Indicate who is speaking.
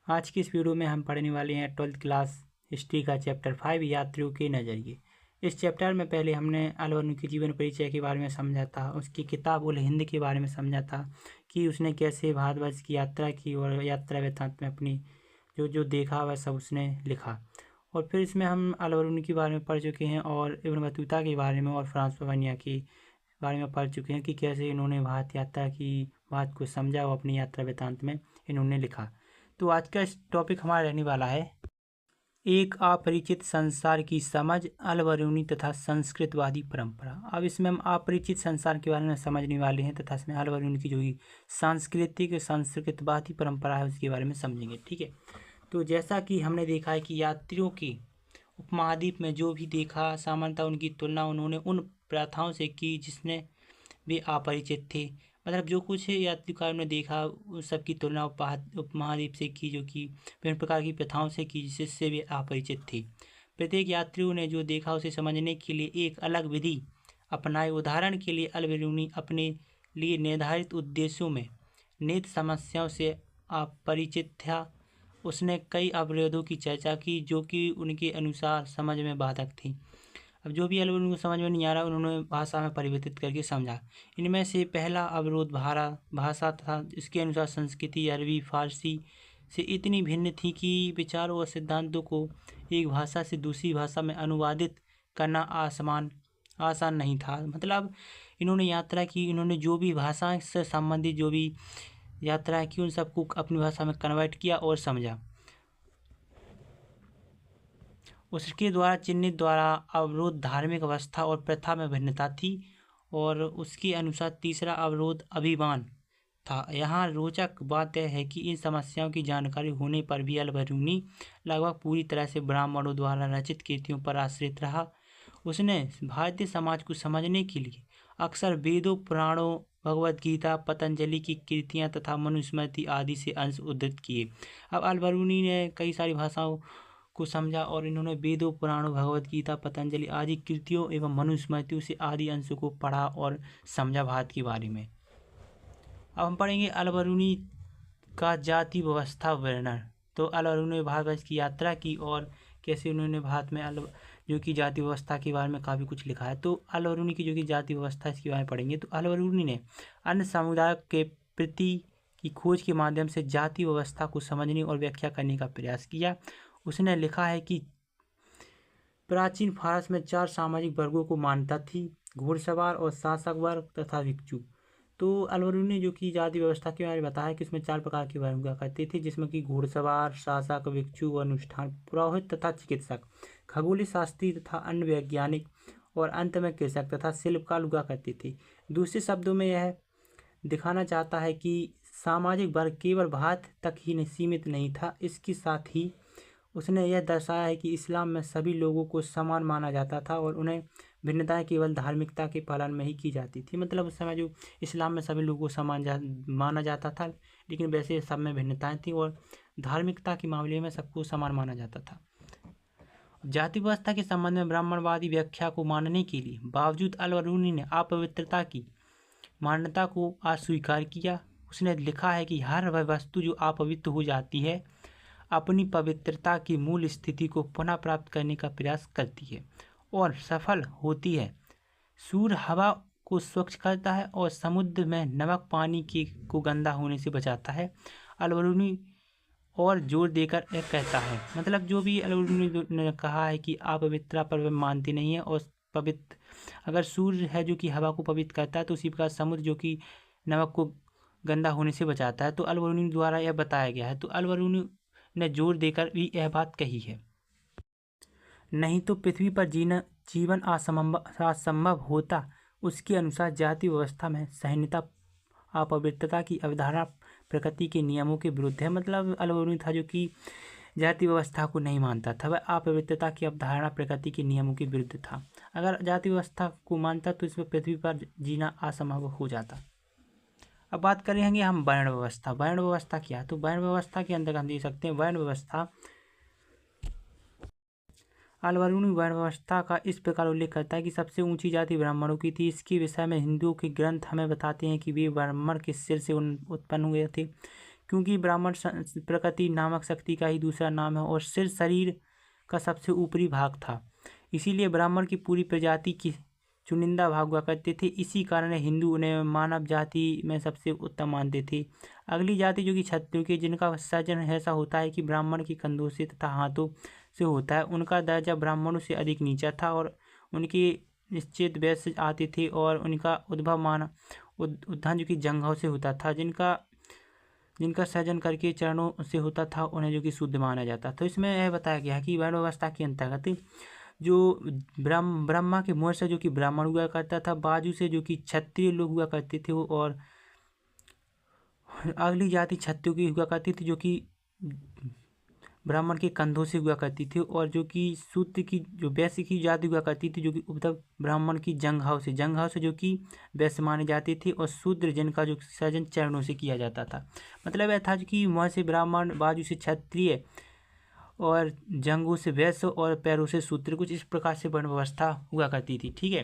Speaker 1: आज की इस वीडियो में हम पढ़ने वाले हैं 12th क्लास हिस्ट्री का चैप्टर 5 यात्रियों के नज़रिए। इस चैप्टर में पहले हमने अल वर्न की जीवन परिचय के बारे में समझा था, उसकी किताब उल हिंद के बारे में समझा था कि उसने कैसे भारतवर्ष की यात्रा की और यात्रा वृत्तांत में अपनी जो जो देखा वह सब उसने लिखा। और फिर इसमें हम अल वर्न के बारे में पढ़ चुके हैं और इब्न बतूता के बारे में और फ्रांस पवनिया के बारे में पढ़ चुके हैं कि कैसे इन्होंने भारत यात्रा की बात को समझा और अपनी यात्रा वृत्तांत में इन्होंने लिखा। तो आज का इस टॉपिक हमारा रहने वाला है एक अपरिचित संसार की समझ, अल बरूनी तथा संस्कृतवादी परंपरा। अब इसमें हम अपरिचित संसार के बारे में समझने वाले हैं तथा इसमें अल बरूनी की जो ही सांस्कृतिक संस्कृतवादी परंपरा है उसके बारे में समझेंगे। ठीक है, तो जैसा कि हमने देखा है कि यात्रियों की उपमहाद्वीप में जो भी देखा सामान्यतः उनकी तुलना उन्होंने उन प्रथाओं से की जिसने वे अपरिचित थे। मतलब जो कुछ यात्रिकारों ने देखा उस सब की तुलना उपमहाद्वीप से की, जो कि विभिन्न प्रकार की प्रथाओं से की जिससे वे अपरिचित थे। प्रत्येक यात्रियों ने जो देखा उसे समझने के लिए एक अलग विधि अपनाए। उदाहरण के लिए अल बिरूनी अपने लिए निर्धारित उद्देश्यों में निहित समस्याओं से अपरिचित था। उसने कई अवरोधों की चर्चा की जो कि उनके अनुसार समझ में बाधक थी। अब जो भी अवरोध उनको समझ में नहीं आ रहा उन्होंने भाषा में परिवर्तित करके समझा। इनमें से पहला अवरोध भाषा था। इसके अनुसार संस्कृति अरबी फारसी से इतनी भिन्न थी कि विचारों और सिद्धांतों को एक भाषा से दूसरी भाषा में अनुवादित करना आसान नहीं था। मतलब इन्होंने यात्रा की, इन्होंने जो भी भाषा से संबंधित जो भी यात्रा की उन सबको अपनी भाषा में कन्वर्ट किया और समझा। उसके द्वारा चिन्हित द्वारा अवरोध धार्मिक अवस्था और प्रथा में भिन्नता थी। और उसके अनुसार तीसरा अवरोध अभिमान था। यहाँ रोचक बात यह है कि इन समस्याओं की जानकारी होने पर भी अल बरूनी लगभग पूरी तरह से ब्राह्मणों द्वारा रचित कृतियों पर आश्रित रहा। उसने भारतीय समाज को समझने के लिए अक्सर वेदों पुराणों भगवद गीता पतंजलि की कृतियाँ तथा मनुस्मृति आदि से अंश उद्धृत किए। अब अल बरूनी ने कई सारी भाषाओं को समझा और इन्होंने वेदों पुराणों भगवद गीता पतंजलि आदि कृतियों एवं मनुस्मृतियों से आदि अंशों को पढ़ा और समझा भारत के बारे में। अब हम पढ़ेंगे अल बरूनी का जाति व्यवस्था वर्णन। तो अल बरूनी ने भारतवर्ष की यात्रा की और कैसे उन्होंने भारत में जो कि जाति व्यवस्था के बारे में काफ़ी कुछ लिखा है। तो अल बरूनी की जो कि जाति व्यवस्था इसके बारे में पढ़ेंगे। तो अल बरूनी ने अन्य समुदाय के प्रति की खोज के माध्यम से जाति व्यवस्था को समझने और व्याख्या करने का प्रयास किया। उसने लिखा है कि प्राचीन फारस में 4 सामाजिक वर्गों को मान्यता थी, घुड़सवार और शासक वर्ग तथा भिक्षु। तो अल बरूनी ने जो कि जाति व्यवस्था के बारे में बताया कि उसमें 4 प्रकार के वर्ग हुआ करते थे, जिसमें कि घुड़सवार, शासक, भिक्षु, अनुष्ठान पुरोहित तथा चिकित्सक, खगोलीय शास्त्री तथा अन्य वैज्ञानिक और अंत में कृषक तथा शिल्पकार हुआ करते थे। दूसरे शब्दों में यह दिखाना चाहता है कि सामाजिक वर्ग केवल भारत तक ही सीमित नहीं था। इसके साथ ही उसने यह दर्शाया है कि इस्लाम में सभी लोगों को समान माना जाता था और उन्हें भिन्नताएं केवल धार्मिकता के पालन में ही की जाती थी। मतलब उस समय जो इस्लाम में सभी लोगों को समान माना जाता था, लेकिन वैसे सब में भिन्नताएं थी और धार्मिकता के मामले में सबको समान माना जाता था। जाति व्यवस्था के संबंध में ब्राह्मणवादी व्याख्या को मानने के लिए बावजूद अल बरूनी ने अपवित्रता की मान्यता को अस्वीकार किया। उसने लिखा है कि हर वह वस्तु जो अपवित्र हो जाती है अपनी पवित्रता की मूल स्थिति को पुनः प्राप्त करने का प्रयास करती है और सफल होती है। सूर्य हवा को स्वच्छ करता है और समुद्र में नमक पानी को गंदा होने से बचाता है। अल बरूनी और जोर देकर यह कहता है, मतलब जो भी अल बरूनी ने कहा है कि अपवित्रता पर वह मानती नहीं है और पवित्र अगर सूर्य है जो कि हवा को पवित्र करता है तो उसी प्रकार समुद्र जो कि नमक को गंदा होने से बचाता है। तो अल बरूनी द्वारा यह बताया गया है। तो अल बरूनी ने जोर देकर भी यह बात कही है, नहीं तो पृथ्वी पर जीवन असंभव होता। उसके अनुसार जाति व्यवस्था में सहिष्णुता अपवित्रता की अवधारणा प्रकृति के नियमों के विरुद्ध है। मतलब अल बरूनी था जो कि जाति व्यवस्था को नहीं मानता था, वह अपवित्रता की अवधारणा प्रकृति के नियमों के विरुद्ध था। अगर जाति व्यवस्था को मानता तो इसमें पृथ्वी पर जीना असंभव हो जाता। अब बात करेंगे हम वर्ण व्यवस्था। वर्ण व्यवस्था क्या है? तो वर्ण व्यवस्था के अंदर हम देख सकते हैं वर्ण व्यवस्था अल बरूनी वर्ण व्यवस्था का इस प्रकार उल्लेख करता है कि सबसे ऊंची जाति ब्राह्मणों की थी। इसके विषय में हिंदुओं के ग्रंथ हमें बताते हैं कि वे ब्राह्मण के सिर से उत्पन्न हुए थे। क्योंकि ब्राह्मण प्रकृति नामक शक्ति का ही दूसरा नाम है और सिर शरीर का सबसे ऊपरी भाग था। इसीलिए ब्राह्मण की पूरी प्रजाति की चुनिंदा भाग हुआ करते थे। इसी कारण हिंदू उन्हें मानव जाति में सबसे उत्तम मानते थे। अगली जाति जो कि क्षत्रिय की, जिनका सृजन ऐसा होता है कि ब्राह्मण के कंधों से तथा हाथों से होता है, उनका दर्जा ब्राह्मणों से अधिक नीचा था और उनके निश्चित वैश्य आते थे और उनका उत्थान जो कि जंघों से होता था। जिनका सृजन करके चरणों से होता था, उन्हें जो कि शुद्ध माना जाता। तो इसमें यह बताया गया कि वर्ण व्यवस्था के अंतर्गत जो ब्रह्मा के मुंह से जो कि ब्राह्मण हुआ करता था, बाजू से जो कि क्षत्रिय लोग हुआ करते थे, और अगली जाति क्षत्रियों की हुआ करती थी जो कि ब्राह्मण के कंधों से हुआ करती थी, और जो कि शूद्र की जो वैश्य की जाति हुआ करती थी जो कि मतलब ब्राह्मण की जंघाओं से जो कि वैश्य माने जाते थे, और शूद्र जिनका जो सृजन चरणों से किया जाता था। मतलब यह था कि मुँह से ब्राह्मण, बाजू से क्षत्रिय और जंघों से वैश्य और पैरों से शूद्र, कुछ इस प्रकार से वर्ण व्यवस्था हुआ करती थी। ठीक है।